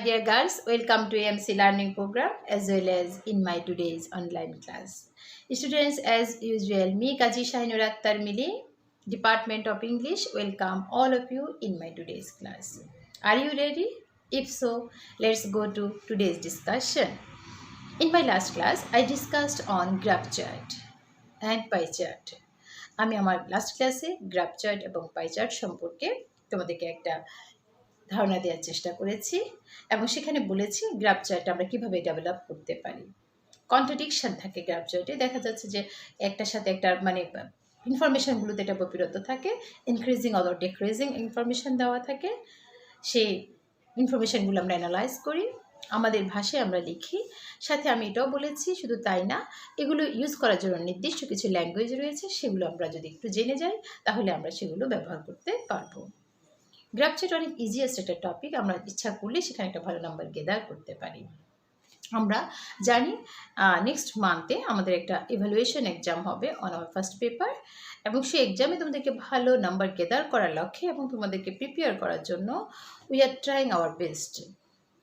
dear girls, welcome to AMC Learning Program as well as in my today's online class. Students, as usual, me Kaji Shahinur Akhtar Mili, Department of English, welcome all of you in my today's class. Are you ready? If so, let's go to today's discussion. In my last class, I discussed on graph chart and pie chart. আমি আমার last ক্লাসে graph chart এবং pie chart সম্পর্কে তোমাদেরকে একটা ধারণা দেওয়ার চেষ্টা করেছি এবং সেখানে বলেছি গ্রাফ চার্ট আমরা কিভাবে ডেভেলপ করতে পারি। কন্ট্রাডিকশন থাকে গ্রাফ চার্টে, দেখা যাচ্ছে যে একটার সাথে একটা মানে ইনফরমেশনগুলোতে এটা বিরত থাকে, ইনক্রিজিং অথবা ডিক্রিজিং ইনফরমেশন দেওয়া থাকে। সেই ইনফরমেশনগুলো আমরা অ্যানালাইজ করি, আমাদের ভাষায় আমরা লিখি। সাথে আমি এটাও বলেছি শুধু তাই না, এগুলো ইউজ করার জন্য নির্দিষ্ট কিছু ল্যাঙ্গুয়েজ রয়েছে, সেগুলো আমরা যদি একটু জেনে যাই তাহলে আমরা সেগুলো ব্যবহার করতে পারবো। গ্রাফ চার্ট অনেক ইজিয়েস্ট একটা টপিক, আমরা ইচ্ছা করলে সেখানে একটা ভালো নাম্বার গেদার করতে পারি। আমরা জানি নেক্সট মান্থে আমাদের একটা ইভ্যালুয়েশন এক্সাম হবে অন আওয়ার ফার্স্ট পেপার, এবং সেই এক্সামে তোমাদেরকে ভালো নাম্বার গেদার করার লক্ষ্যে এবং তোমাদেরকে প্রিপেয়ার করার জন্য we are trying our best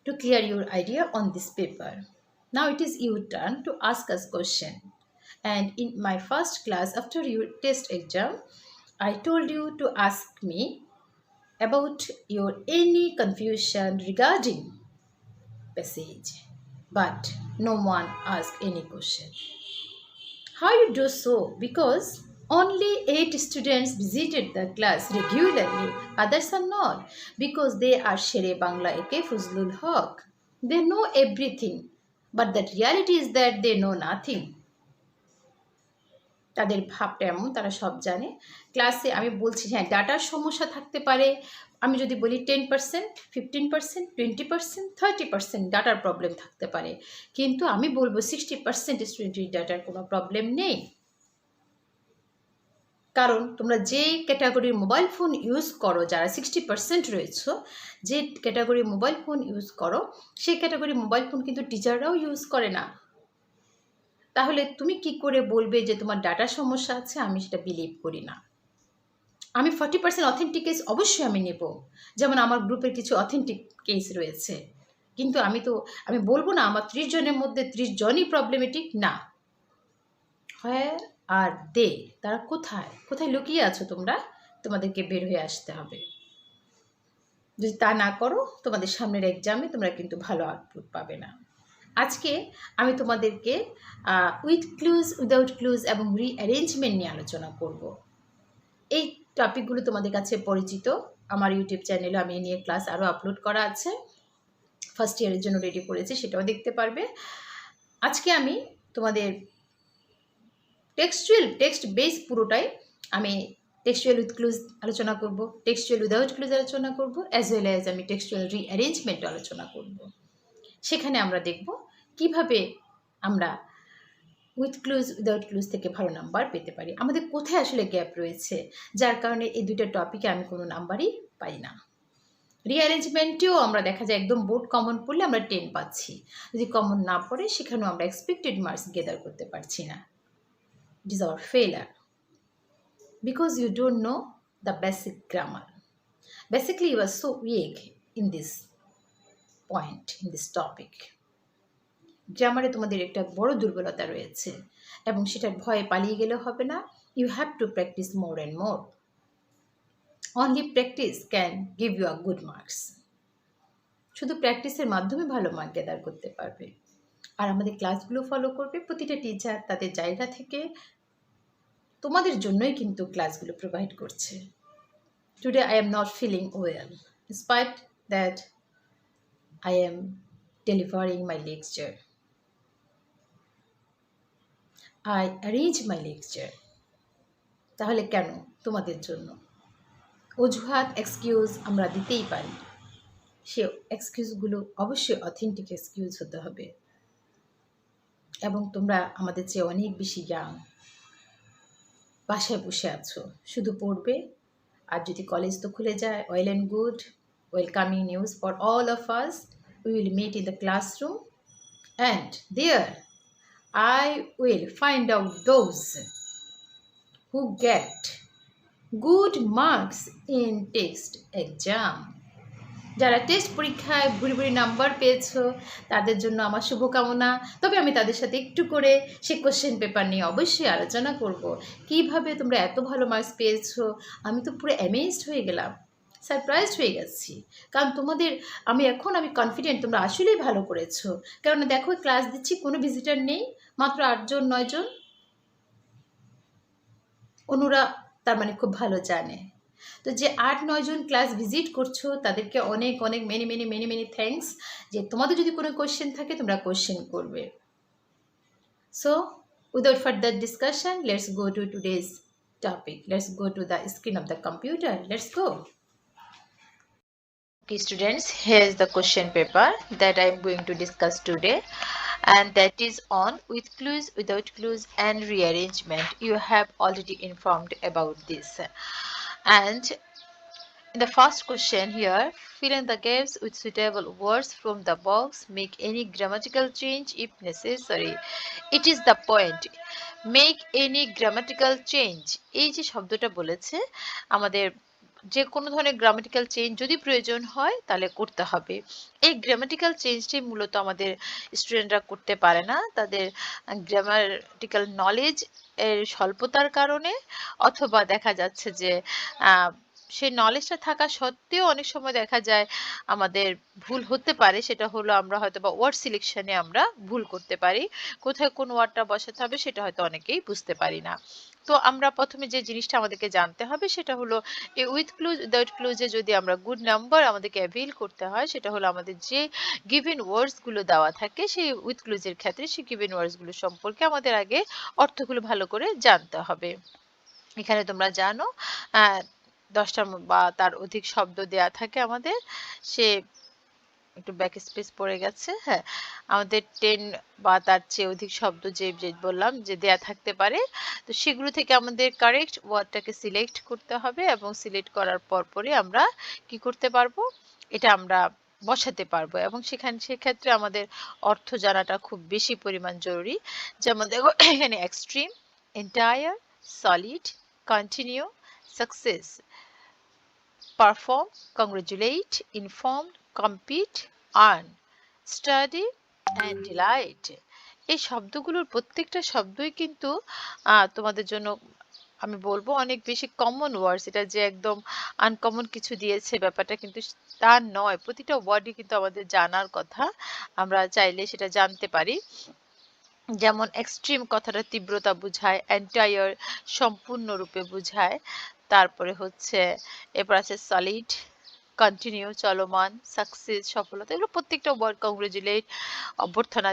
to clear your idea on this paper. Now it is your turn to ask us question. And in my first class after your test exam, I told you to ask me about your any confusion regarding passage, but no one asked any question. How you do so? Because only 8 students visited the class regularly, others are not, because they are Shere Bangla Eke Fuzlul Haq. They know everything, but the reality is that they know nothing. তাদের ভাবটা এমন, তারা সব জানে। ক্লাসে আমি বলছি হ্যাঁ ডাটার সমস্যা থাকতে পারে, আমি যদি বলি 10%, 15%, 20%, 30% ডাটার প্রবলেম থাকতে পারে, কিন্তু আমি বলবো 60% স্টুডেন্টের ডাটার কোনো প্রবলেম নেই। কারণ তোমরা যে ক্যাটাগরির মোবাইল ফোন ইউজ করো, যারা 60% রয়েছে, যে ক্যাটাগরির মোবাইল ফোন ইউজ করো সেই ক্যাটাগরির মোবাইল ফোন কিন্তু টিচাররাও ইউজ করে না। তাহলে তুমি কি করে বলবে যে তোমার ডাটার সমস্যা আছে? আমি সেটা বিলিভ করি না। আমি 40% অথেন্টিক কেস অবশ্যই আমি নেব, যেমন আমার গ্রুপের কিছু অথেন্টিক কেস রয়েছে, কিন্তু আমি বলবো না আমার 30 জনের মধ্যে 30 জনই প্রবলেমেটিক না। হোয়ার আর দে, তারা কোথায় কোথায় লুকিয়ে আছো তোমরা? তোমাদেরকে বের হয়ে আসতে হবে। যদি তা না করো তোমাদের সামনের এক্সামে তোমরা কিন্তু ভালো আউটপুট পাবে না। আজকে আমি তোমাদেরকে উইথ ক্লুজ, উইদাউট ক্লুজ এবং রিঅ্যারেঞ্জমেন্ট নিয়ে আলোচনা করব। এই টপিকগুলো তোমাদের কাছে পরিচিত, আমার ইউটিউব চ্যানেলে আমি নিয়ে ক্লাস আরও আপলোড করা আছে, ফার্স্ট ইয়ারের জন্য রেডি করেছি, সেটাও দেখতে পারবে। আজকে আমি তোমাদের টেক্সট বেস পুরোটাই আমি টেক্সচুয়াল উইথ ক্লুজ আলোচনা করব, টেক্সচুয়াল উইদাউট ক্লুজ আলোচনা করব, অ্যাজ ওয়েল অ্যাজ আমি টেক্সচুয়াল রিঅ্যারেঞ্জমেন্ট আলোচনা করব। সেখানে আমরা দেখব কিভাবে আমরা উইথ ক্লুজ উইদাউট ক্লুজ থেকে ভালো নাম্বার পেতে পারি, আমাদের কোথায় আসলে গ্যাপ রয়েছে, যার কারণে এই দুইটা টপিকে আমি কোনো নাম্বারই পাই না। রিঅ্যারেঞ্জমেন্টেও আমরা দেখা যায় একদম বোর্ড কমন পড়লে আমরা 10 পাচ্ছি, যদি কমন না পড়ে সেখানেও আমরা এক্সপেক্টেড মার্কস গেদার করতে পারছি না। It is our failure because you don't know the basic grammar. Basically, you are so weak in this point, in this topic. গ্রামারে তোমাদের একটা বড় দুর্বলতা রয়েছে এবং সেটার ভয়ে পালিয়ে গেলে হবে না। You have to practice more and more. Only practice can give you a good marks. শুধু প্র্যাকটিসের মাধ্যমে ভালো মার্ক গেদার করতে পারবে। আর আমাদের ক্লাসগুলো ফলো করবে, প্রতিটা টিচার তাদের জায়গা থেকে তোমাদের জন্যই কিন্তু ক্লাসগুলো প্রোভাইড করছে। Today I am not feeling well, despite that I am delivering my lecture, I arrange my lecture. তাহলে কেন? তোমাদের জন্য। অজুহাত, এক্সকিউজ আমরা দিতেই পারি, সে এক্সকিউজগুলো অবশ্যই অথেন্টিক এক্সকিউজ হতে হবে। এবং তোমরা আমাদের চেয়ে অনেক বেশি ইয়াং, বাসায় বসে আছো, শুধু পড়বে। আর যদি কলেজ তো খুলে যায়, well and good, welcoming news for all of us. We will meet in the classroom and there I will find out those who get good marks in text exam. যারা টেস্ট পরীক্ষায় ভুরি ভুরি number পেয়েছো তাদের জন্য আমার শুভকামনা। তবে আমি তাদের সাথে একটু করে সেই কোশ্চেন পেপার নিয়ে অবশ্যই আলোচনা করব। কিভাবে তোমরা এত ভালো মার্কস পেয়েছো, আমি তো পুরো অ্যামেজড হয়ে গেলাম, সারপ্রাইজড হয়ে গেছি। কারণ তোমাদের আমি কনফিডেন্ট তোমরা আসলেই ভালো করেছো। কারণ দেখো ক্লাস দিচ্ছি, কোনো ভিজিটার নেই, মাত্র 8জন 9জন। অনুরা তার মানে খুব ভালো জানে। তো যে 8-9জন ক্লাস ভিজিট করছো তাদেরকে অনেক অনেক many many many many thanks, যে তোমাদের যদি কোনো কোয়েশ্চেন থাকে তোমরা কোয়েশ্চেন করবে। So without further discussion, let's go to today's topic. Let's go to the screen of the computer. Let's go. Okay, students, here is the question paper that I am going to discuss today, and that is on with clues, without clues, and rearrangement. You have already informed about this. And in the first question here, fill in the gaps with suitable words from the box. Make any grammatical change if necessary. It is the point. Make any grammatical change. এই যে শব্দটা বলেছে, আমাদের যে কোনো ধরনের grammatical change যদি প্রয়োজন হয় তাহলে করতে হবে। এই গ্রামাটিক্যাল চেঞ্জটি মূলত আমাদের স্টুডেন্টরা করতে পারে না, তাদের গ্রামাটিক্যাল নলেজ এর স্বল্পতার কারণে, অথবা দেখা যাচ্ছে যে সেই নলেজটা থাকা সত্ত্বেও অনেক সময় দেখা যায় আমাদের ভুল হতে পারে। সেটা হলো আমরা হয়তো বা ওয়ার্ড সিলেকশনে আমরা ভুল করতে পারি, কোথায় কোন ওয়ার্ডটা বসাতে হবে সেটা হয়তো অনেকেই বুঝতে পারি না। তো আমরা প্রথমে যে জিনিসটা আমাদেরকে জানতে হবে সেটা হলো এই উইথ ক্লুজ উইদাউট ক্লুজে যদি আমরা গুড নাম্বার আমাদেরকে অ্যাভেইল করতে হয়, সেটা হলো আমাদের যে গিভেন ওয়ার্ডস গুলো দেওয়া থাকে সেই উইথ ক্লুজের ক্ষেত্রে সেই গিভেন ওয়ার্ডস গুলো সম্পর্কে আমাদের আগে অর্থগুলো ভালো করে জানতে হবে। এখানে তোমরা জানো 10টা বা তার অধিক শব্দ দেয়া থাকে আমাদের। সে একটু ব্যাক স্পেস পড়ে গেছে, হ্যাঁ, আমাদের 10 বা তার চেয়ে অধিক শব্দ যে বললাম যে দেয়া থাকতে পারে। তো সেগুলো থেকে আমাদের কারেক্ট ওয়ার্ডটাকে সিলেক্ট করতে হবে, এবং সিলেক্ট করার পরপরই আমরা কি করতে পারবো, এটা আমরা বসাতে পারবো, এবং সেক্ষেত্রে আমাদের অর্থ জানাটা খুব বেশি পরিমাণ জরুরি। যেমন দেখো এখানে extreme, entire, solid, continue, success, perform, congratulate, inform, compete, earn, study and delight. এই শব্দগুলোর প্রত্যেকটা শব্দই কিন্তু তোমাদের জন্য আমি বলবো অনেক বেশি কমন ওয়ার্ডস। এটা যে একদম আনকমন কিছু দিয়েছে ব্যাপারটা কিন্তু তা নয়, প্রতিটা ওয়ার্ডই কিন্তু আমাদের জানার কথা, আমরা চাইলে সেটা জানতে পারি। যেমন এক্সট্রিম কথাটা তীব্রতা বোঝায়, এন্টায়ার সম্পূর্ণরূপে বোঝায়, তারপরে হচ্ছে এরপর আছে সলিড, কন্টিনিউ চলমান, সাকসেস সফলতা, এগুলো প্রত্যেকটা ওয়ার্ড, কংগ্রেচুলেট অভ্যর্থনা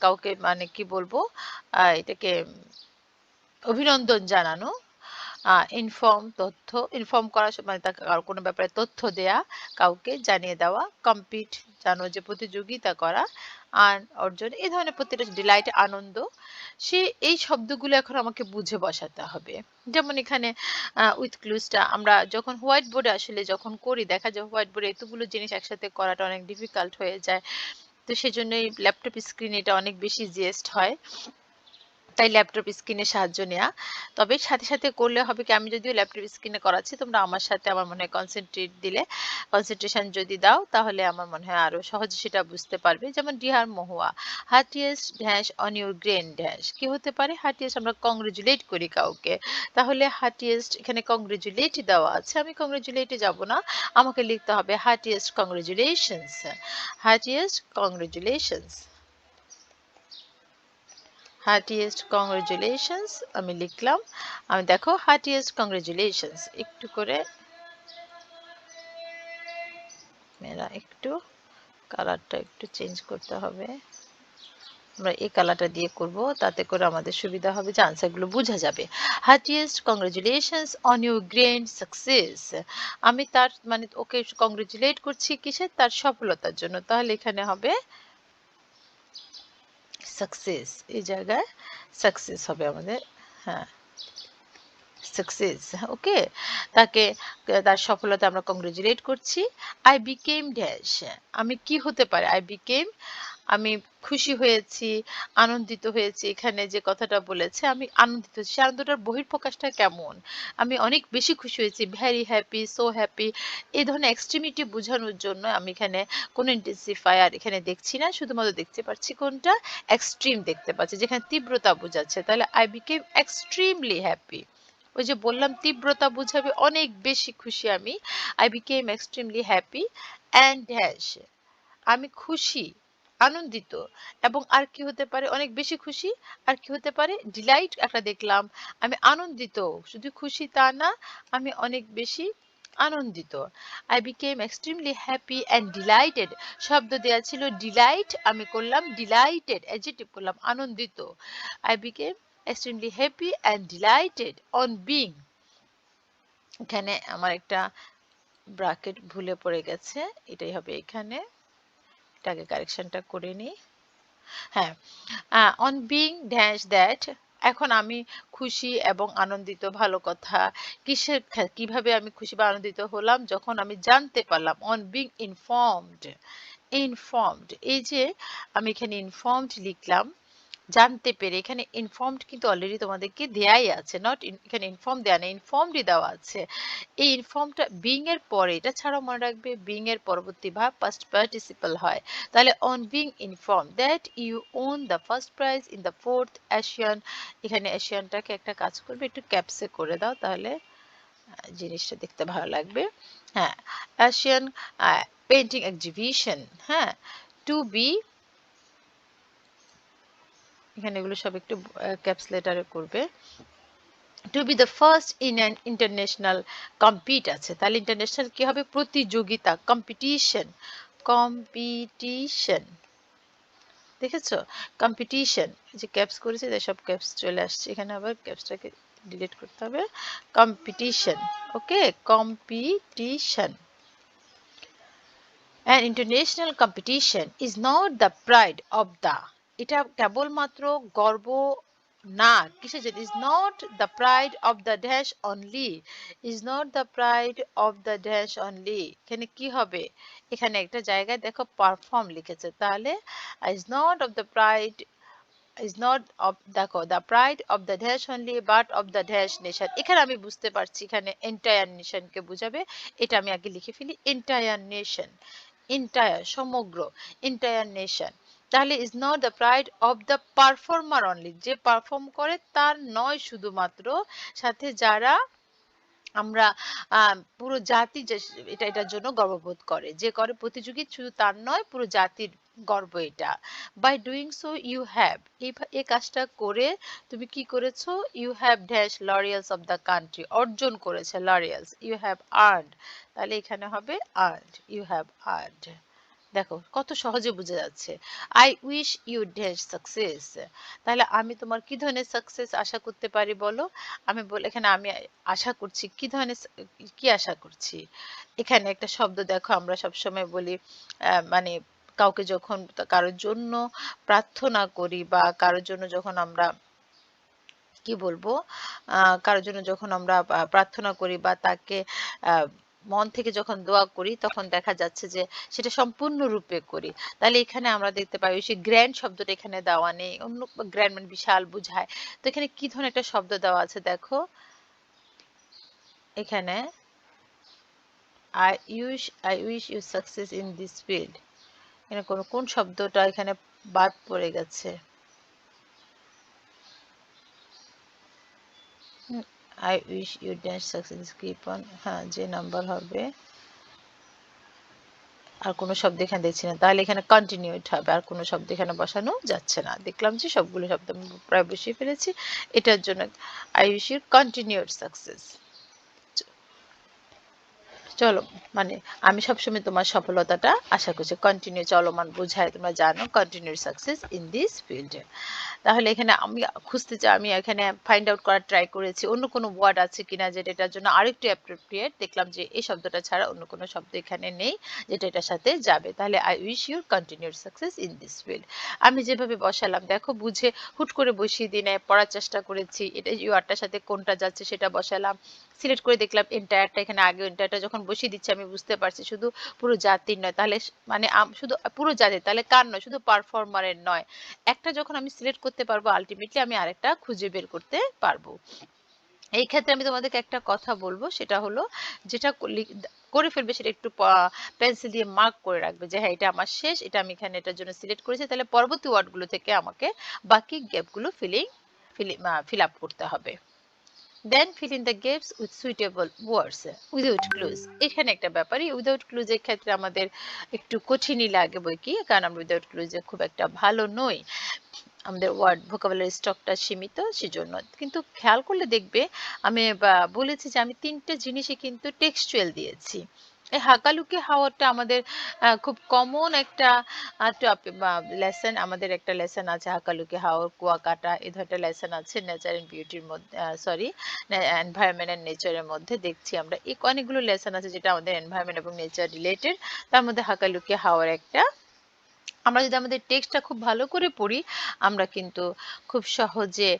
কাউকে মানে কি বলবো এটাকে অভিনন্দন জানানো, ইনফর্ম তথ্য, ইনফর্ম করা মানে তাকে কোনো ব্যাপারে তথ্য দেয়া, কাউকে জানিয়ে দেওয়া, কম্পিট জানো যে প্রতিযোগিতা করা, অর্জন, এই ধরনের প্রত্যেকটা, ডিলাইট আনন্দ। সে এই শব্দগুলো এখন আমাকে বুঝে বসাতে হবে। যেমন এখানে উইথ ক্লুজটা আমরা যখন হোয়াইট বোর্ডে আসলে যখন করি, দেখা যায় হোয়াইট বোর্ডে এতগুলো জিনিস একসাথে করাটা অনেক ডিফিকাল্ট হয়ে যায়। তো সেজন্যই ল্যাপটপ স্ক্রিনে এটা অনেক বেশি ইজিয়েস্ট হয়, তাই ল্যাপটপ স্ক্রিনে সাহায্য নেওয়া। তবে সাথে সাথে করলে হবে কি, আমি যদিও ল্যাপটপ স্ক্রিনে করাচ্ছি, তোমরা আমার সাথে আমার মনে হয় কনসেন্ট্রেশন যদি দাও তাহলে আমার মনে হয় আরো সহজে সেটা বুঝতে পারবে। যেমন dear Mahua, heartiest dash on your grain dash, কি হতে পারে, হার্টিয়েস্ট আমরা কংগ্রেচুলেট করি কাউকে, তাহলে হার্টিয়েস্ট এখানে কংগ্রেচুলেট দেওয়া আছে, আমি কংগ্রেচুলেটে যাব না, আমাকে লিখতে হবে heartiest congratulations, heartiest congratulations, heartiest congratulations আমি লিখলাম। আমি দেখো হার্টিয়েস্ট কংগ্রেচুলেশনস, একটু করে মেরা একটু কালারটা একটু চেঞ্জ করতে হবে, আমরা এই কালারটা দিয়ে করব, তাতে করে আমাদের সুবিধা হবে যে আনসারগুলো বোঝা যাবে। Heartiest congratulations on your great success, আমি তার মানে ওকে কংগ্রেচুলেট করছি কিসের, তার সফলতার জন্য, তাহলে এখানে হবে সাকসেস, এই জায়গায় সাকসেস হবে আমাদের, হ্যাঁ সাকসেস, ওকে, তাকে তার সফলতা আমরা কংগ্রেচুলেট করছি। আই বিকেম ড্যাশ, আমি কি হতে পারে, আই বিকেম আমি খুশি হয়েছি, আনন্দিত হয়েছি, এখানে যে কথাটা বলেছে আমি আনন্দিত হয়েছি, সে আনন্দটার বহিঃপ্রকাশটা কেমন? আমি অনেক বেশি খুশি হয়েছি, ভেরি হ্যাপি, সো হ্যাপি, এই ধরনের এক্সট্রিমিটি বোঝানোর জন্য আমি এখানে কোনো ইন্টেন্সিফায়ার এখানে দেখছি না, শুধুমাত্র দেখতে পাচ্ছি কোনটা? এক্সট্রিম দেখতে পাচ্ছি, যেখানে তীব্রতা বোঝাচ্ছে। তাহলে আই বিকেম এক্সট্রিমলি হ্যাপি। ওই যে বললাম তীব্রতা বোঝাবে অনেক বেশি খুশি আমি। I became extremely happy and dash, আমি খুশি, আনন্দিত, এবং আর কি হতে পারে? অনেক বেশি খুশি। আর কি হতে পারে? ডিলাইট একটা দেখলাম। আমি আনন্দিত, শুধু খুশি তা না, আমি অনেক বেশি আনন্দিত। I became extremely happy and delighted, শব্দ দেওয়া ছিল ডিলাইট, আমি করলাম ডিলাইটেড, অ্যাডজেক্টিভ করলাম আনন্দিত। I became extremely happy and delighted on being, এখানে আমার একটা ব্র্যাকেট ভুলে পড়ে গেছে, এটাই হবে এখানে, এটাকে কারেকশনটা করে নিই। হ্যাঁ, অন বিং ড্যাশ দ্যাট, এখন আমি খুশি এবং আনন্দিত, ভালো কথা। কিভাবে আমি খুশি বা আনন্দিত হলাম? যখন আমি জানতে পারলাম, অন বিং ইনফর্মড, ইনফর্মড, এই যে আমি এখানে ইনফর্মড লিখলাম, জানতে পেরে, এখানে ইনফর্মড কিন্তু অলরেডি তোমাদেরকে দেয়াই আছে, নট এখানে ইনফর্ম দেয়া নেই, ইনফর্মডই দেওয়া আছে। এই ইনফর্মটা বিং এর পরে, এটা ছাড়াও মনে রাখবে বিং এর পরবর্তী ভাব পাস্ট পার্টিসিপল হয়। তাহলে on being inform that you won the first prize in the fourth Asian, এখানে এশিয়ানটাকে একটা কাজ করবে, একটু ক্যাপসে করে দাও, তাহলে জিনিসটা দেখতে ভালো লাগবে। হ্যাঁ, এশিয়ান পেন্টিং এক্সিবিশন, হ্যাঁ, টু বি, এখানে এগুলো সব একটু ক্যাপস লেটারে করবে। To be the first in an international compete আছে, তাহলে ইন্টারন্যাশনাল কি হবে? প্রতিযোগিতা, কম্পিটিশন, কম্পিটিশন, দেখেছো? কম্পিটিশন, যে ক্যাপস করেছে তাই সব ক্যাপস চলে আসছে, এখানে আবার ক্যাপসটাকে ডিলিট করতে হবে। Competition, okay, competition. An international competition is not the pride of the, এটা কেবলমাত্র গর্ব না, কিসের জন্য? is not the pride of the dash only, is not the pride of the dash only, এখানে কি হবে? এখানে একটা জায়গায় দেখো পারফর্ম লিখেছে, তাহলে is not of the pride, is not of, দেখো the pride of the dash only but of the dash nation, এখানে আমি বুঝতে পারছি এখানে এন্টায়ার নেশনকে বোঝাবে, এটা আমি আগে লিখে ফেলি, এন্টায়ার নেশন, এন্টায়ার সমগ্র, এন্টায়ার নেশন। তাহলে is not the pride of the performer only, যে পারফর্ম করে তার নয় শুধুমাত্র, সাথে যারা আমরা পুরো জাতি যে এটার জন্য গর্ববোধ করে, যে করে প্রতিযোগী, শুধু তার নয় পুরো জাতির গর্ব এটা। By doing so you have, এই কাজটা করে তুমি কি করেছো? You have dash laurels of the country, অর্জন করেছে, লরিয়ালস, ইউ হ্যাভ আর্নড, তাহলে এখানে হবে আর্নড, ইউ হ্যাভ আর্নড। দেখো কত সহজে বোঝা যাচ্ছে। I wish you dash success, তাহলে আমি তোমার কি ধরনের সাকসেস আশা করতে পারি বলো? আমি বল, এখানে আমি আশা করছি কি ধরনের, কি আশা করছি? এখানে একটা শব্দ দেখো, আমরা সবসময় বলি মানে কাউকে যখন কারোর জন্য প্রার্থনা করি, বা কারোর জন্য যখন আমরা কি বলবো, কারোর জন্য যখন আমরা প্রার্থনা করি বা তাকে মন থেকে যখন দোয়া করি, তখন দেখা যাচ্ছে যে সেটা সম্পূর্ণরূপে করি। তাহলে এখানে আমরা দেখতে পাই সেই গ্র্যান্ড শব্দটা এখানে দেওয়া নেই, অন্য গ্র্যান্ড মানে বিশাল বুঝায়। তো এখানে কি ধরনের একটা শব্দ দেওয়া আছে দেখো, এখানে I wish you success in this field, এখানে কোন শব্দটা এখানে বাদ পড়ে গেছে? I wish you dash success keep on, হ্যাঁ, যে নাম্বার হবে, আর কোনো শব্দ এখানে দেখছি না, তাহলে এখানে কন্টিনিউড হবে, আর কোনো শব্দ এখানে বসানো যাচ্ছে না। দেখলাম যে সবগুলো শব্দ আমি প্রায় বসিয়ে ফেলেছি, এটার জন্য I wish you continued success. চলো, মানে আমি সবসময় তোমার সফলতাটা আশা করছি, কন্টিনিউ চলমান বোঝায়, তোমরা জানো, continue success in this field. তাহলে এখানে আমি খুঁজতে চাই, আমি এখানে ফাইন্ড আউট করার ট্রাই করেছি অন্য কোনো ওয়ার্ড আছে কিনা যেটা এটার জন্য আরেকটু অ্যাপ্রোপ্রিয়েট, দেখলাম যে এই শব্দটা ছাড়া অন্য কোনো শব্দ এখানে নেই যেটা এটার সাথে যাবে। তাহলে I wish your continued success in this field, আমি যেভাবে বসালাম দেখো, বুঝে হুট করে বসিয়ে দিই না, পড়ার চেষ্টা করেছি, এটা ইউআরটার সাথে কোনটা যাচ্ছে সেটা বসালাম, সিলেক্ট করে দেখলাম এন্টায়ারটা, এখানে আগে এন্টায়ারটা যখন বসিয়ে দিচ্ছি আমি বুঝতে পারছি শুধু পুরো জাতির নয়, তাহলে মানে শুধু পুরো জাতির, তাহলে কার নয়, শুধু পারফর্মারের নয়। একটা যখন আমি সিলেক্ট করতে পারবো আলটিমেটলি আমি আরেকটা খুঁজে বের করতে পারবো। এই ক্ষেত্রে আমি তোমাদেরকে একটা কথা বলবো, সেটা হলো যেটা করে ফেলবে সেটা একটু পেন্সিল দিয়ে মার্ক করে রাখবে যে হ্যাঁ এটা আমার শেষ, এটা আমি এখানে এটার জন্য সিলেক্ট করেছি, তাহলে পরবর্তী ওয়ার্ডগুলো থেকে আমাকে বাকি গ্যাপগুলো ফিল আপ করতে হবে। Then fill in the gaps with suitable words without clues. এখানে একটা ব্যাপারই, উইদাউট ক্লুজ এর ক্ষেত্রে আমাদের একটু কঠিনই লাগে বই কি, কারণ আমরা উইদাউট ক্লুজে খুব একটা ভালো নই, আমাদের ওয়ার্ড ভোকাবুলারি স্টকটা সীমিত, সেজন্য। কিন্তু খেয়াল করলে দেখবে আমি বলেছি যে আমি 3টে জিনিসই কিন্তু টেক্সচুয়াল দিয়েছি। এই হাকালুকি হাওয়াটা আমাদের খুব কমন একটা লেসন, আমাদের একটা লেসন আছে হাকালুকি হাওয়ার, কুয়াকাটা, এই ধরনের লেসন আছে নেচার এন্ড বিউটির মধ্যে, সরি এনভায়রনমেন্ট এন্ড নেচারের মধ্যে দেখছি আমরা এই অনেকগুলো লেসন আছে যেটা আমাদের এনভায়রনমেন্ট এবং নেচার রিলেটেড, তার মধ্যে হাকালুকি হাওয়ার একটা। আমরা যদি আমাদের টেক্সটটা খুব ভালো করে পড়ি আমরা কিন্তু খুব সহজে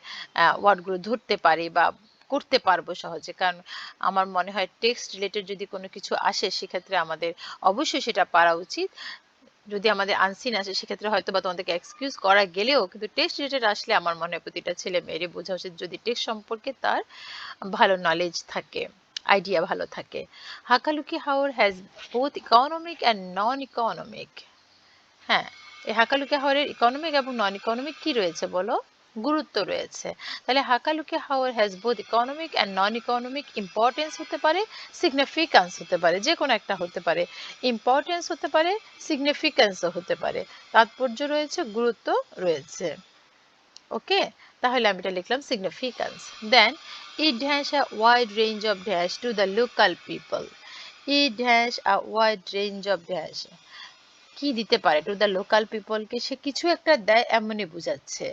ওয়ার্ডগুলো ধরতে পারি বা করতে পারবো সহজে, কারণ আমার মনে হয় টেক্সট রিলেটেড যদি কোনো কিছু আসে সেক্ষেত্রে আমাদের অবশ্যই সেটা পারা উচিত। যদি আমাদের আনসিন আসে সেক্ষেত্রে হয়তো বা তোমাদেরকে এক্সকিউজ করা গেলেও, কিন্তু টেক্সট রিলেটেড আসলে আমার মনে হয় প্রতিটা ছেলে মেয়েরই বোঝা উচিত যদি টেক্সট সম্পর্কে তার ভালো নলেজ থাকে, আইডিয়া ভালো থাকে। হাকালুকি হাওর has both economic and non economic. হ্যাঁ, এই হাকালুকি হাওরের ইকোনমিক এবং নন ইকোনমিক কি রয়েছে বলো, গুরুত্ব রয়েছে। তাহলে হাকালুকি হাওর has both economic and non economic importance হতে পারে, সিগনিফিক্যান্স হতে পারে, যে কোনো একটা হতে পারে, ইম্পর্টেন্স হতে পারে, সিগনিফিক্যান্সও হতে পারে, তাৎপর্য রয়েছে, গুরুত্ব রয়েছে। ওকে, তাহলে আমি এটা লিখলাম significance. Then it has a wide range of dash to the local people. It has a wide range of dash কি দিতে পারে, টু দ্য লোকাল পিপলকে সে কিছু একটা দেয় এমনই বোঝাচ্ছে।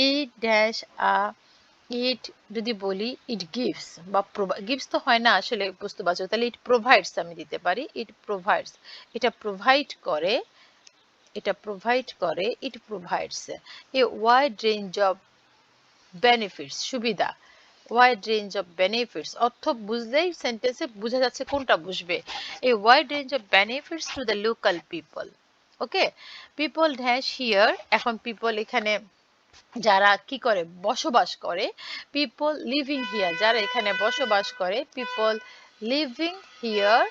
ইট ড্যাশ আ, ইট যদি বলি ইট গিভস বা গিভস তো হয় না আসলে বস্তুবাচক, তাহলে ইট প্রোভাইডস আমি দিতে পারি, ইট প্রোভাইডস, এটা প্রোভাইড করে, এটা প্রোভাইড করে, ইট provides a wide range of benefits, সুবিধা, ওয়াইড রেঞ্জ অফ বেনিফিটস অর্থ বুঝলেই সেন্টেন্সে বোঝা যাচ্ছে কোনটা বুঝবে, a wide range of benefits to the local people. Okay, people dash here, এখন পিপল এখানে যারা কি করে বসবাস করে, পিপল লিভিং হিয়ার, যারা এখানে বসবাস করে, people living here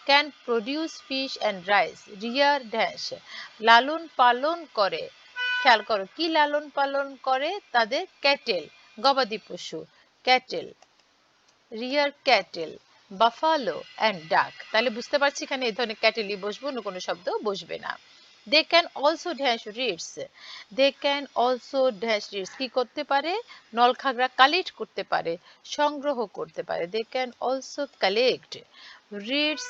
can produce fish and rice, rear dash লালন পালন করে, খেয়াল করো কি লালন পালন করে, তাদের ক্যাটেল, গবাদি পশু, cattle, rear cattle, buffalo and ডাক। তাহলে বুঝতে পারছি এখানে এই ধরনের ক্যাটেলই বসবে, অন্য কোনো শব্দ বসবে না। They can also dash reeds, they can also dash reeds কি করতে পারে, নলখাগড়া কালেক্ট করতে পারে, সংগ্রহ করতে পারে, they can also collect reeds,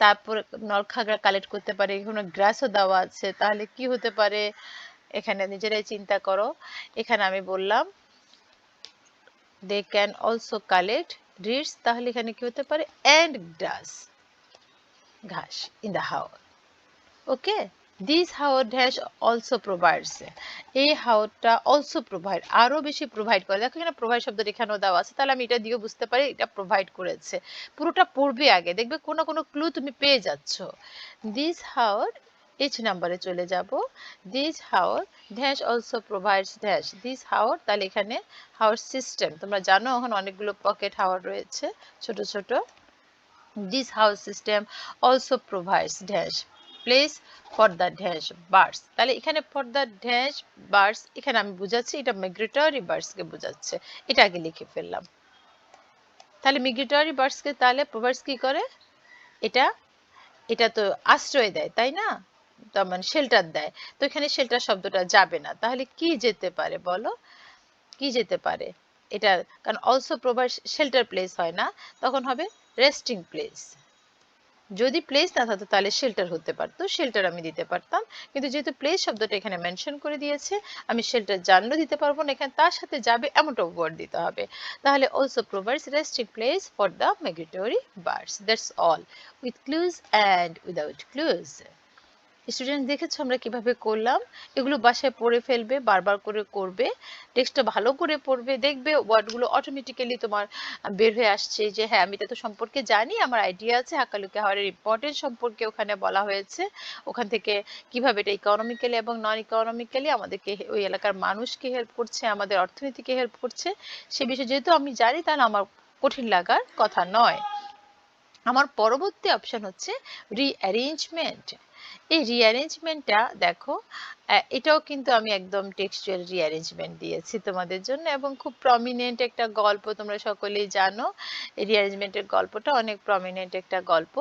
তারপর নলখাগড়া কালেক্ট করতে পারে, এখানে গ্রাসও দেওয়া আছে, তাহলে কি হতে পারে এখানে নিজেরাই চিন্তা করো। এখানে আমি বললাম they can also collect reeds, তাহলে এখানে কি হতে পারে, অ্যান্ড গ্রাস, ঘাস, in the Haor. Okay, this Haor dash also provides, এই হাওরটা অলসো প্রোভাইড, আরো বেশি প্রোভাইড করে, দেখো এখানে প্রোভাইড শব্দটা এখানেও দেওয়া আছে, তাহলে আমি এটা দিয়েও বুঝতে পারি এটা প্রোভাইড করেছে। পুরোটা পড়বে আগে, দেখবে কোনো কোনো ক্লু তুমি পেয়ে যাচ্ছ। দিস হাওর, এইচ নাম্বারে চলে যাব, this Haor dash also provides dash, this হাওর, তাহলে এখানে হাওর সিস্টেম, তোমরা জানো এখন অনেকগুলো পকেট হাওর রয়েছে ছোট ছোট। This house system also provides dash place for the dash birds, তাহলে এখানে ফর দ্য ড্যাশ বার্ডস, এখানে আমি বুঝাচ্ছি এটা মিগ্রেটরি বার্ডসকে বোঝাচ্ছে, এটা আগে লিখে ফেললাম। তাহলে মিগ্রেটরি বার্ডসকে তাহলে প্রোভাইডস কি করে, এটা এটা তো আশ্রয় দেয় তাই না, তার মানে শেল্টার দেয়, তো এখানে শেল্টার শব্দটা যাবে না, তাহলে কি যেতে পারে বলো, কি যেতে পারে এটা, কারণ অলসো প্রোভাইড শেল্টার প্লেস হয় না, তখন হবে রেস্টিং প্লেস, যদি প্লেস না থাকতো তাহলে শেল্টার হতে পারতো, শেল্টার আমি দিতে পারতাম, কিন্তু যেহেতু প্লেস শব্দটা এখানে মেনশন করে দিয়েছে আমি শেল্টার জানলেও দিতে পারবো না, এখানে তার সাথে যাবে এমনটা ওয়ার্ড দিতে হবে, তাহলে also provides resting place for the migratory birds, that's all, with clues and without clues. Student দেখেছো আমরা কিভাবে করলাম? এগুলো বাসায় পড়ে ফেলবে, বারবার করে করবে, টেক্সটটা ভালো করে পড়বে, দেখবে ওয়ার্ডগুলো অটোমেটিক্যালি তোমার বের হয়ে আসছে যে হ্যাঁ আমি তো সম্পর্কে জানি, আমার আইডিয়া আছে, হাকালুকি হাওরের ইম্পর্টেন্স সম্পর্কে ওখানে বলা হয়েছে, ওখান থেকে কিভাবে এটা ইকোনমিক্যালি এবং নন ইকোনমিক্যালি আমাদেরকে ওই এলাকার মানুষকে হেল্প করছে, আমাদের অর্থনীতিকে হেল্প করছে, সে বিষয়ে যেহেতু আমি জানি তাহলে আমার কঠিন লাগার কথা নয়। আমার পরবর্তী অপশন হচ্ছে রিঅ্যারেঞ্জমেন্ট। এই রিঅ্যারেঞ্জমেন্টটা দেখো, এটাও কিন্তু আমি একদম টেক্সচুয়াল রিঅ্যারেঞ্জমেন্ট দিয়েছি তোমাদের জন্য এবং খুব প্রমিনেন্ট একটা গল্প, তোমরা সকলেই জানো এই রিঅ্যারেঞ্জমেন্টের গল্পটা অনেক প্রমিনেন্ট একটা গল্প।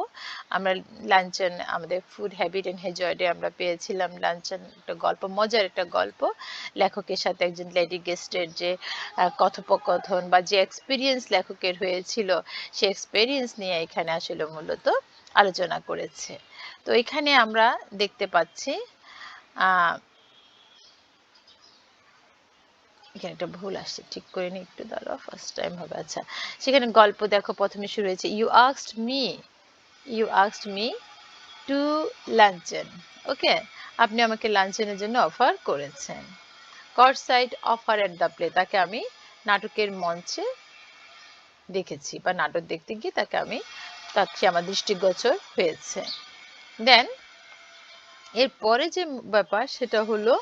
আমরা লাঞ্চন, আমাদের ফুড হ্যাবিট অ্যান্ড হেজয়েডে আমরা পেয়েছিলাম লাঞ্চন একটা গল্প, মজার একটা গল্প, লেখকের সাথে একজন লেডি গেস্টের যে কথোপকথন বা যে এক্সপিরিয়েন্স লেখকের হয়েছিল সে এক্সপিরিয়েন্স নিয়ে এখানে আসলে মূলত আলোচনা করেছে। তো এখানে আমরা দেখতে পাচ্ছি এখানে একটা ভুল আসছে, ঠিক করে নি, একটু দাঁড়াও, ফার্স্ট টাইম হবে। আচ্ছা, সেখানে গল্প দেখো প্রথমে শুরু হয়েছে you asked me to luncheon. Okay, আপনি আমাকে লাঞ্চনের জন্য অফার করেছেন। Courtside offer at the play, তাকে আমি নাটকের মঞ্চে দেখেছি বা নাটক দেখতে গিয়ে তাকে আমার দৃষ্টিগোচর হয়েছে। দেন এরপরে যে ব্যাপার সেটা হলো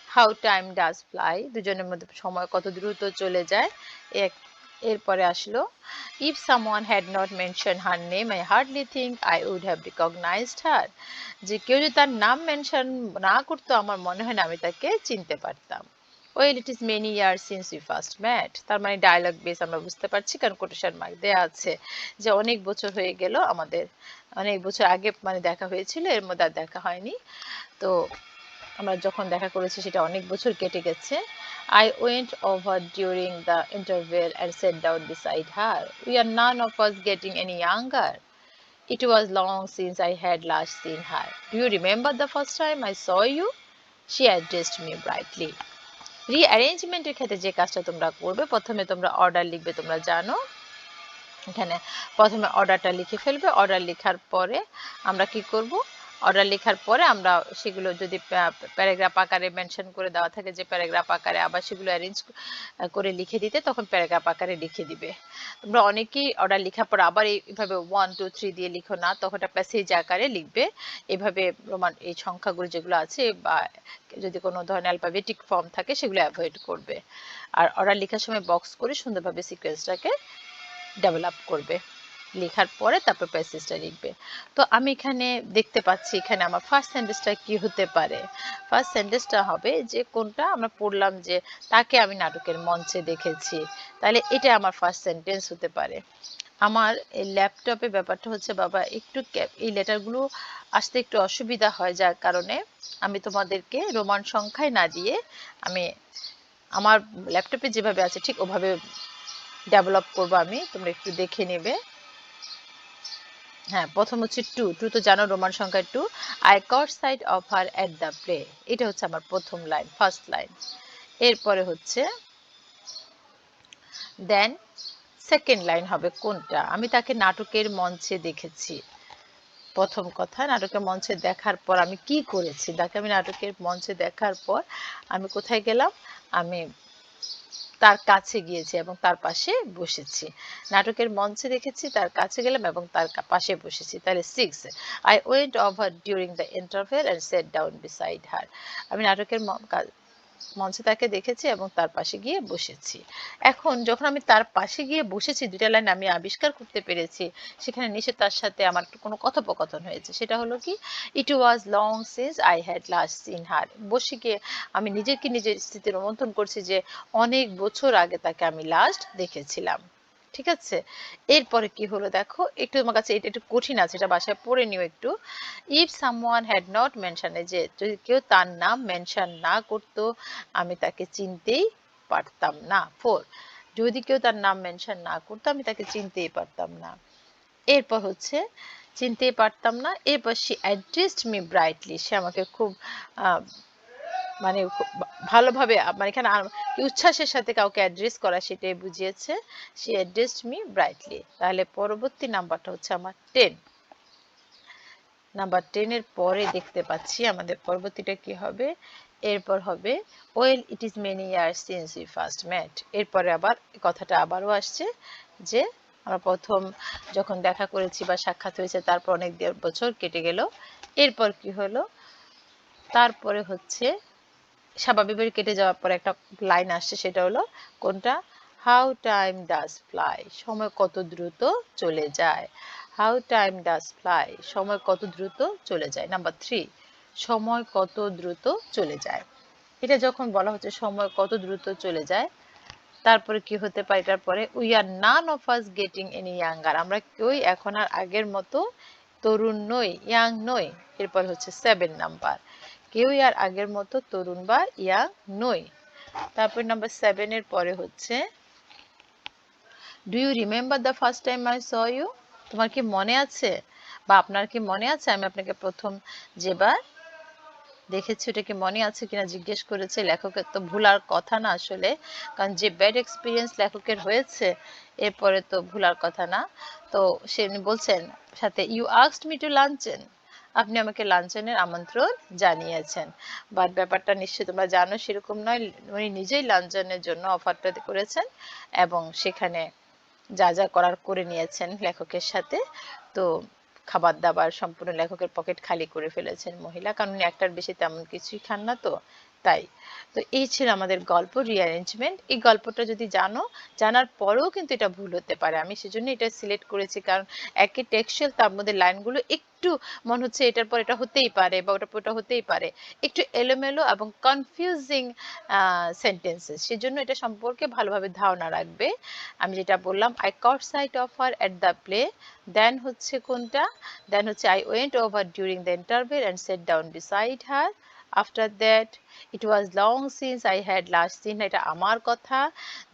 হাউ টাইম ডাজ ফ্লাই, দুজনের মধ্যে সময় কত দ্রুত চলে যায়। এরপরে আসলো if someone had not mention her name I hardly think I would have recognised her, যে কেউ যদি তার নাম মেনশন না করতো আমার মনে হয় না আমি তাকে চিনতে পারতাম। Well it is many years since we first met, তার মানে ডায়লগ বেস আমরা বুঝতে পারছি কারণ কোটেশন মার্ক দেওয়া আছে যে অনেক বছর হয়ে গেল আমাদের, অনেক বছর আগে মানে দেখা হয়েছিল, এর মধ্যে আর দেখা হয়নি। তো আমরা যখন দেখা করেছি সেটা অনেক বছর কেটে গেছে। I went over during the interval and sat down beside her. We are none of us getting any younger. It was long since I had last seen her. Do you remember the first time I saw you? She addressed me brightly. রিঅ্যারেঞ্জমেন্টের ক্ষেত্রে যে কাজটা তোমরা করবে, প্রথমে তোমরা order লিখবে, তোমরা জানো এখানে প্রথমে অর্ডারটা লিখে ফেলবে। অর্ডার লেখার পরে আমরা কি করব, অর্ডার লেখার পরে আমরা সেগুলো যদি প্যারাগ্রাফ আকারে মেনশন করে দেওয়া থাকে যে প্যারাগ্রাফ আকারে, আবার সেগুলো অ্যারেঞ্জ করে লিখে দিতে তখন প্যারাগ্রাফ আকারে লিখে দিবে। তোমরা অনেকেই অর্ডার লেখার পর আবার এইভাবে 1 2 3 দিয়ে লিখো না, তখন একটা প্যাসেজ আকারে লিখবে। এভাবে রোমান এই সংখ্যাগুলো যেগুলো আছে বা যদি কোনো ধরনের অ্যালফাবেটিক ফর্ম থাকে সেগুলো অ্যাভয়েড করবে। আর অর্ডার লেখার সময় বক্স করে সুন্দরভাবে সিকোয়েন্সটাকে ডেভেলপ করবে, লেখার পরে তারপর প্যাসেজটা লিখবে। তো আমি এখানে দেখতে পাচ্ছি এখানে আমার ফার্স্ট সেন্টেন্সটা কি হতে পারে। ফার্স্ট সেন্টেন্সটা হবে যে কোনটা আমরা পড়লাম যে তাকে আমি নাটকের মঞ্চে দেখেছি, তাহলে এটা আমার ফার্স্ট সেন্টেন্স হতে পারে। আমার এই ল্যাপটপে ব্যাপারটা হচ্ছে বাবা একটু এই লেটারগুলো আসতে একটু অসুবিধা হয়, যার কারণে আমি তোমাদেরকে রোমান সংখ্যায় না দিয়ে আমি আমার ল্যাপটপে যেভাবে আছে ঠিক ওভাবে ডেভেলপ করবো আমি, তোমরা একটু দেখে নেবে। হ্যাঁ, প্রথম হচ্ছে টু তো জানো রোমান সংখ্যা 2। I caught sight of her at the play, এটা হচ্ছে আমার প্রথম লাইন, ফার্স্ট লাইন। এরপরে হচ্ছে দেন সেকেন্ড লাইন হবে কোনটা, আমি তাকে নাটকের মঞ্চে দেখেছি। প্রথম কথা, নাটকের মঞ্চে দেখার পর আমি কি করেছি, তাকে আমি নাটকের মঞ্চে দেখার পর আমি কোথায় গেলাম, আমি তার কাছে গিয়েছি এবং তার পাশে বসেছি। নাটকের মঞ্চে দেখেছি, তার কাছে গেলাম এবং তার পাশে বসেছি, তাহলে 6। I went over during the interval and set down beside হার, আমি নাটকের মঞ্চে তাকে দেখেছি এবং তার পাশে গিয়ে বসেছি। এখন যখন আমি তার পাশে গিয়ে বসেছি, দুটা লাইন আমি আবিষ্কার করতে পেরেছি, সেখানে নিশ্চয় তার সাথে আমার কোনো কথোপকথন হয়েছে। সেটা হলো কি, it was long since I had last seen her, বসে গিয়ে আমি নিজেকে নিজের স্থিতি রোমন্থন করছি যে অনেক বছর আগে তাকে আমি লাস্ট দেখেছিলাম। ঠিক আছে, এরপরে কি হলো দেখো, একটু আমার কাছে এটা একটু কঠিন আছে, এটা বাসায় পড়ে নিও একটু। If someone had not mention, যে যদি কেউ তার নাম মেনশন না করতো আমি তাকে চিনতেই পারতাম না। 4, যদি কেউ তার নাম মেনশন না করতো আমি তাকে চিনতেই পারতাম না। এরপর হচ্ছে চিনতেই পারতাম না, এরপর সে অ্যাড্রেসড মি ব্রাইটলি, সে আমাকে খুব মানে ভালোভাবে, মানে এখানে উচ্ছ্বাসের সাথে কাউকে অ্যাড্রেস করা সেটাই বুঝিয়েছে, সে অ্যাড্রেসড মি ব্রাইটলি। তাহলে পরবর্তী নাম্বারটা হচ্ছে আমার 10। নাম্বার 10 এর পরে দেখতে পাচ্ছি আমাদের পরবর্তীটা কি হবে, এরপর হবে well it is many years since we first met. এরপরে আবার কথাটা আবারও আসছে যে আমরা প্রথম যখন দেখা করেছি বা সাক্ষাৎ হয়েছে তারপর অনেক বছর কেটে গেল। এরপর কি হলো, তারপরে হচ্ছে স্বাভাবিকভাবে কেটে যাওয়ার পর একটা লাইন আসছে, সেটা হলো কোনটা, হাউ টাইম ডাজ ফ্লাই, সময় কত দ্রুত চলে যায়। হাউ টাইম ডাজ ফ্লাই, সময় কত দ্রুত চলে যায়। নাম্বার 3, সময় কত দ্রুত চলে যায়। এটা যখন বলা হচ্ছে সময় কত দ্রুত চলে যায়, তারপরে কি হতে পারে এটার পরে, we are none of us getting any younger, আমরা কেউই এখন আর আগের মতো তরুণ নই, ইয়াং নই। এরপর হচ্ছে 7 নাম্বার, কেউই আর আগের মতো তরুণ বা ইয়াং নই। তারপর নাম্বার 7 এর পরে হচ্ছে do you remember the first time I saw you, তোমার কি মনে আছে বা আপনার কি মনে আছে আমি আপনাকে প্রথম যেবার দেখেছি ওটা কি মনে আছে কিনা জিজ্ঞেস করেছে। লেখকের তো ভুলার কথা না আসলে, কারণ যে ব্যাড এক্সপিরিয়েন্স লেখকের হয়েছে এরপরে তো ভুলার কথা না। তো সে বলছেন সাথে ইউ আস্কড মি টু লাঞ্চেন, আপনি আমাকে লাঞ্চনের আমন্ত্রণ জানিয়েছেন। বাট ব্যাপারটা নিশ্চয়ই তোমরা জানো সেরকম নয়, উনি নিজেই লাঞ্চনের জন্য অফারটা করেছেন এবং সেখানে যা যা করার করে নিয়েছেন লেখকের সাথে। তো খাবার দাবার সম্পূর্ণ লেখকের পকেট খালি করে ফেলেছেন মহিলা, কারণ উনি একটার বেশি তেমন কিছুই খান না। তো তাই তো এই ছিল আমাদের গল্প রিঅ্যারেঞ্জমেন্ট। এই গল্পটা যদি জানার পরেও কিন্তু এটা ভুল হতে পারে, আমি সেজন্য এটা সিলেক্ট করেছি, কারণ একই টেক্সচুয়াল তার মধ্যে লাইনগুলো একটু মনে হচ্ছে এটার পর এটা হতেই পারে বা ওটা হতেই পারে, একটু এলোমেলো এবং কনফিউজিং সেন্টেন্সেস, সেজন্য এটা সম্পর্কে ভালোভাবে ধারণা রাখবে। আমি যেটা বললাম, I caught sight of her at the play, দেন হচ্ছে কোনটা, দেন হচ্ছে I went over during the interval and sat down beside her, after that it was long since I had last seen, এটা আমার কথা।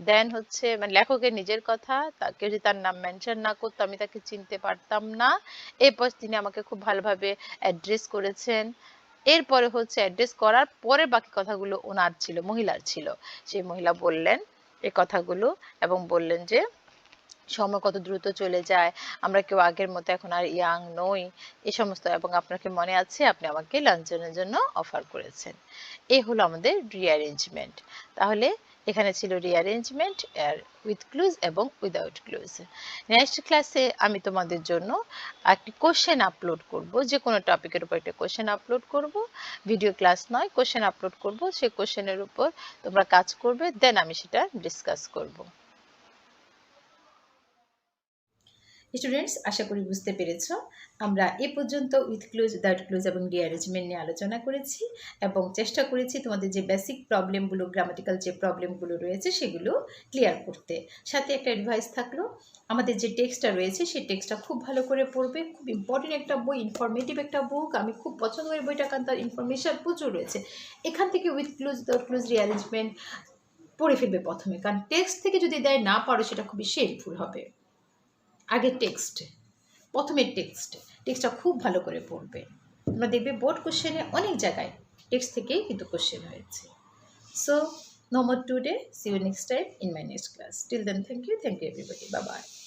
দেন হচ্ছে মানে লেখকের নিজের কথা, তাকে যদি তার নাম মেনশন না করতো আমি তাকে চিনতে পারতাম না। এরপর তিনি আমাকে খুব ভালোভাবে অ্যাড্রেস করেছেন। এরপরে হচ্ছে অ্যাড্রেস করার পরে বাকি কথাগুলো ওনার ছিল, মহিলার ছিল। সেই মহিলা বললেন এই কথাগুলো এবং বললেন যে সময় কত দ্রুত চলে যায়, আমরা কেউ আগের মতো এখন আর ইয়াং নই, এই সমস্ত। এবং আপনার কি মনে আছে আপনি আমাকে লাঞ্চনের জন্য অফার করেছেন। এই হলো আমাদের রিঅ্যারেঞ্জমেন্ট। তাহলে এখানে ছিল রিঅ্যারেঞ্জমেন্ট আর উইথ ক্লুজ এবং উইদাউট ক্লুজ। নেক্সট ক্লাসে আমি তোমাদের জন্য একটি কোশ্চেন আপলোড করব, যে কোনো টপিকের উপর একটা কোশ্চেন আপলোড করব, ভিডিও ক্লাস নয়, কোশ্চেন আপলোড করব, সেই কোশ্চেনের উপর তোমরা কাজ করবে, দেন আমি সেটা ডিসকাস করব। স্টুডেন্টস, আশা করি বুঝতে পেরেছ আমরা এ পর্যন্ত উইথ ক্লোজ, উইদাউট ক্লোজ এবং রিঅ্যারেঞ্জমেন্ট নিয়ে আলোচনা করেছি এবং চেষ্টা করেছি তোমাদের যে বেসিক প্রবলেমগুলো, গ্রামাটিক্যাল যে প্রবলেমগুলো রয়েছে সেগুলো ক্লিয়ার করতে। সাথে একটা অ্যাডভাইস থাকলো, আমাদের যে টেক্সটটা রয়েছে সেই টেক্সটটা খুব ভালো করে পড়বে, খুব ইম্পর্টেন্ট একটা বই, ইনফরমেটিভ একটা বুক, আমি খুব পছন্দ করি বইটা, কারণ তার ইনফরমেশান প্রচুর রয়েছে। এখান থেকে with close, without close, rearrangement পড়ে ফেলবে প্রথমে, কারণ টেক্সট থেকে যদি দেয় না পারো সেটা খুবই শেমফুল হবে। আগে প্রথমের টেক্সটটা খুব ভালো করে পড়বে। তোমরা দেখবে বোর্ড কোশ্চেনে অনেক জায়গায় টেক্সট থেকেই কিন্তু কোশ্চেন হয়েছে। So no more today, see you next time in my next class. Till then, thank you everybody, bye bye.